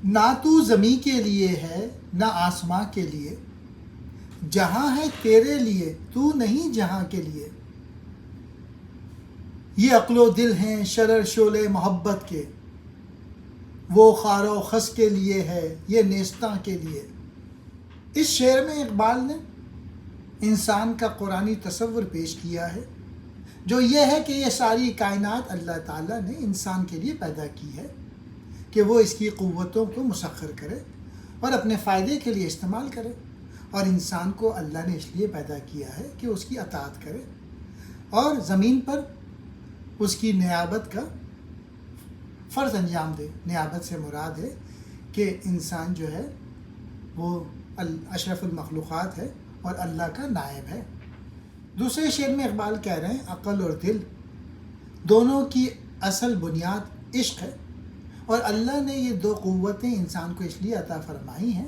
نہ تو زمین کے لیے ہے نہ آسماں کے لیے، جہاں ہے تیرے لیے تو نہیں جہاں کے لیے۔ یہ عقل و دل ہیں شرر شعلے محبت کے، وہ خار و خس کے لیے ہے یہ نیستاں کے لیے۔ اس شعر میں اقبال نے انسان کا قرآنی تصور پیش کیا ہے، جو یہ ہے کہ یہ ساری کائنات اللہ تعالیٰ نے انسان کے لیے پیدا کی ہے کہ وہ اس کی قوتوں کو مسخر کرے اور اپنے فائدے کے لیے استعمال کرے، اور انسان کو اللہ نے اس لیے پیدا کیا ہے کہ اس کی اطاعت کرے اور زمین پر اس کی نیابت کا فرض انجام دے۔ نیابت سے مراد ہے کہ انسان جو ہے وہ اشرف المخلوقات ہے اور اللہ کا نائب ہے۔ دوسرے شعر میں اقبال کہہ رہے ہیں عقل اور دل دونوں کی اصل بنیاد عشق ہے، اور اللہ نے یہ دو قوتیں انسان کو اس لیے عطا فرمائی ہیں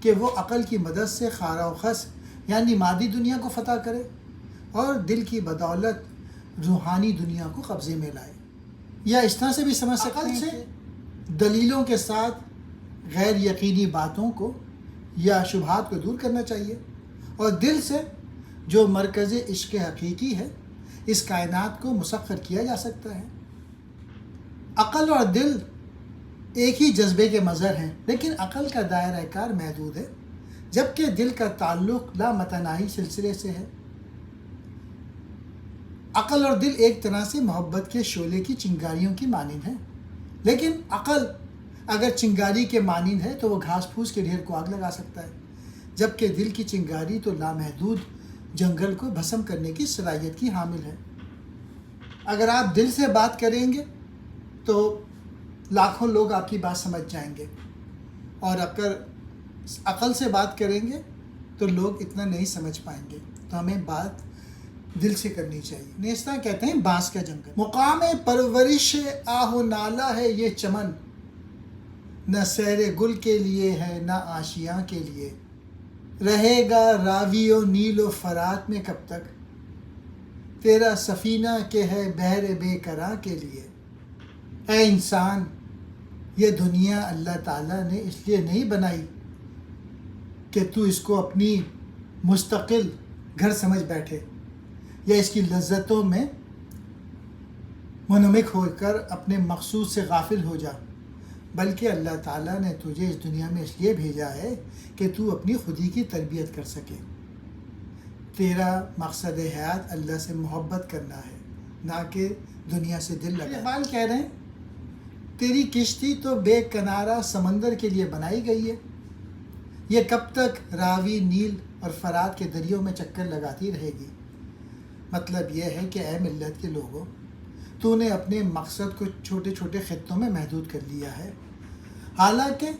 کہ وہ عقل کی مدد سے خار و خس یعنی مادی دنیا کو فتح کرے اور دل کی بدولت روحانی دنیا کو قبضے میں لائے۔ یا اس طرح سے بھی سمجھ سکتے ہیں کہ دلیلوں کے ساتھ غیر یقینی باتوں کو یا شبہات کو دور کرنا چاہیے، اور دل سے جو مرکز عشق حقیقی ہے اس کائنات کو مسخر کیا جا سکتا ہے۔ عقل اور دل ایک ہی جذبے کے مظہر ہیں، لیکن عقل کا دائرہ کار محدود ہے جبکہ دل کا تعلق لامتناہی سلسلے سے ہے۔ عقل اور دل ایک طرح سے محبت کے شعلے کی چنگاریوں کی مانند ہیں، لیکن عقل اگر چنگاری کے مانند ہے تو وہ گھاس پھوس کے ڈھیر کو آگ لگا سکتا ہے، جبکہ دل کی چنگاری تو لامحدود جنگل کو بھسم کرنے کی صلاحیت کی حامل ہے۔ اگر آپ دل سے بات کریں گے تو لاکھوں لوگ آپ کی بات سمجھ جائیں گے، اور اگر عقل سے بات کریں گے تو لوگ اتنا نہیں سمجھ پائیں گے۔ تو ہمیں بات دل سے کرنی چاہیے۔ نیستاں کہتے ہیں بانس کا جنگل۔ مقام پرورش آہ و نالہ ہے یہ چمن، نہ سیر گل کے لیے ہے نہ آشیاں کے لیے۔ رہے گا راوی و نیل و فرات میں کب تک، تیرا سفینہ کہ ہے بحر بے کراں کے لیے۔ اے انسان، یہ دنیا اللہ تعالیٰ نے اس لیے نہیں بنائی کہ تو اس کو اپنی مستقل گھر سمجھ بیٹھے یا اس کی لذتوں میں منہمک ہو کر اپنے مقصود سے غافل ہو جا، بلکہ اللہ تعالیٰ نے تجھے اس دنیا میں اس لیے بھیجا ہے کہ تو اپنی خودی کی تربیت کر سکے۔ تیرا مقصد حیات اللہ سے محبت کرنا ہے، نہ کہ دنیا سے دل لگانا۔ اقبال کہہ رہے ہیں تیری کشتی تو بے کنارہ سمندر کے لیے بنائی گئی ہے، یہ کب تک راوی نیل اور فرات کے دریوں میں چکر لگاتی رہے گی۔ مطلب یہ ہے کہ اے ملت کے لوگوں، تو نے اپنے مقصد کو چھوٹے چھوٹے خطوں میں محدود کر لیا ہے، حالانکہ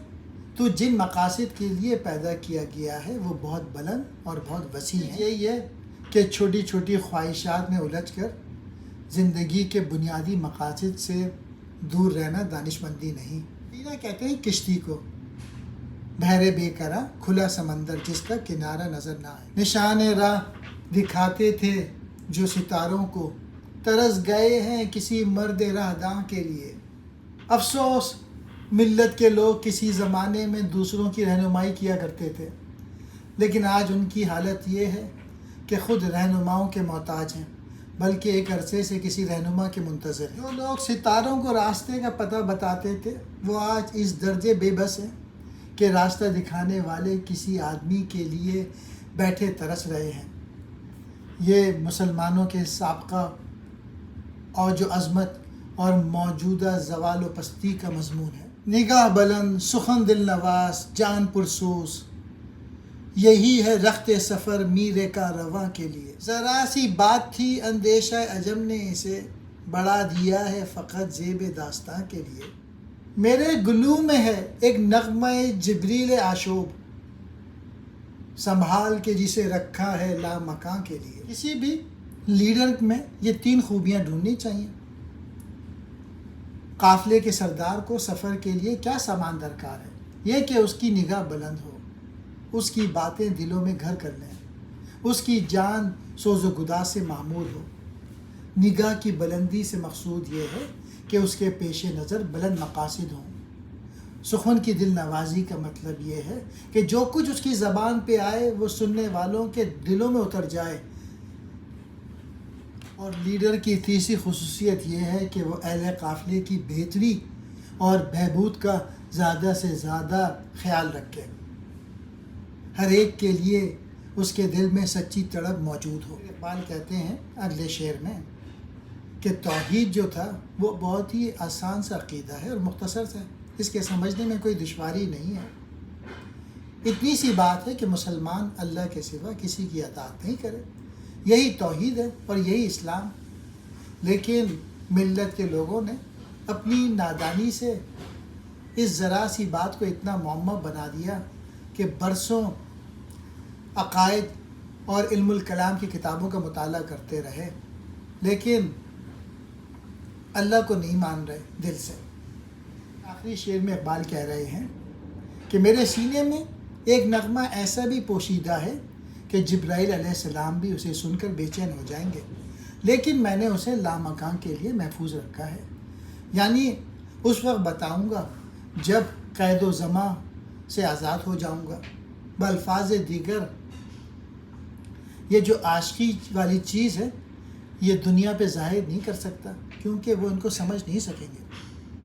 تو جن مقاصد کے لیے پیدا کیا گیا ہے وہ بہت بلند اور بہت وسیع ہیں۔ یہی ہے کہ چھوٹی چھوٹی خواہشات میں الجھ کر زندگی کے بنیادی مقاصد سے دور رہنا دانش مندی نہیں۔ سفینہ کہتے ہیں کشتی کو، بحر بے کراں کھلا سمندر جس کا کنارہ نظر نہ آئے۔ نشان راہ دکھاتے تھے جو ستاروں کو، ترس گئے ہیں کسی مرد راہداں کے لیے۔ افسوس ملت کے لوگ کسی زمانے میں دوسروں کی رہنمائی کیا کرتے تھے، لیکن آج ان کی حالت یہ ہے کہ خود رہنماؤں کے محتاج ہیں، بلکہ ایک عرصے سے کسی رہنما کے منتظر ہیں۔ جو لوگ ستاروں کو راستے کا پتہ بتاتے تھے وہ آج اس درجے بے بس ہیں کہ راستہ دکھانے والے کسی آدمی کے لیے بیٹھے ترس رہے ہیں۔ یہ مسلمانوں کے سابقہ اور جو عظمت اور موجودہ زوال و پستی کا مضمون ہے۔ نگاہ بلند، سخن دل نواز، جان پرسوز، یہی ہے رخت سفر میر کا رواں کے لیے۔ ذرا سی بات تھی اندیشہ عجم نے اسے بڑھا دیا ہے فقط زیب داستاں کے لیے۔ میرے گلو میں ہے ایک نغمہ جبریل آشوب، سنبھال کے جسے رکھا ہے لامکاں کے لیے۔ کسی بھی لیڈر میں یہ تین خوبیاں ڈھونڈنی چاہیے۔ قافلے کے سردار کو سفر کے لیے کیا سامان درکار ہے؟ یہ کہ اس کی نگاہ بلند ہو، اس کی باتیں دلوں میں گھر کر لیں، اس کی جان سوز و گداز سے معمور ہو۔ نگاہ کی بلندی سے مقصود یہ ہے کہ اس کے پیش نظر بلند مقاصد ہوں۔ سخن کی دل نوازی کا مطلب یہ ہے کہ جو کچھ اس کی زبان پہ آئے وہ سننے والوں کے دلوں میں اتر جائے. اور لیڈر کی تیسری خصوصیت یہ ہے کہ وہ اہل قافلے کی بہتری اور بہبود کا زیادہ سے زیادہ خیال رکھے. ہر ایک کے لیے اس کے دل میں سچی تڑپ موجود ہو. اقبال کہتے ہیں اگلے شعر میں کہ توحید جو تھا وہ بہت ہی آسان سا عقیدہ ہے اور مختصر سا ہے. اس کے سمجھنے میں کوئی دشواری نہیں ہے. اتنی سی بات ہے کہ مسلمان اللہ کے سوا کسی کی اطاعت نہیں کرے. یہی توحید ہے اور یہی اسلام. لیکن ملت کے لوگوں نے اپنی نادانی سے اس ذرا سی بات کو اتنا معمہ بنا دیا کہ برسوں عقائد اور علم الکلام کی کتابوں کا مطالعہ کرتے رہے لیکن اللہ کو نہیں مان رہے دل سے. آخری شعر میں اقبال کہہ رہے ہیں کہ میرے سینے میں ایک نغمہ ایسا بھی پوشیدہ ہے کہ جبرائیل علیہ السلام بھی اسے سن کر بے چین ہو جائیں گے لیکن میں نے اسے لامکان کے لیے محفوظ رکھا ہے. یعنی اس وقت بتاؤں گا جب قید و زماں سے آزاد ہو جاؤں گا. بالفاظ دیگر یہ جو عاشقی والی چیز ہے یہ دنیا پہ ظاہر نہیں کر سکتا کیونکہ وہ ان کو سمجھ نہیں سکیں گے.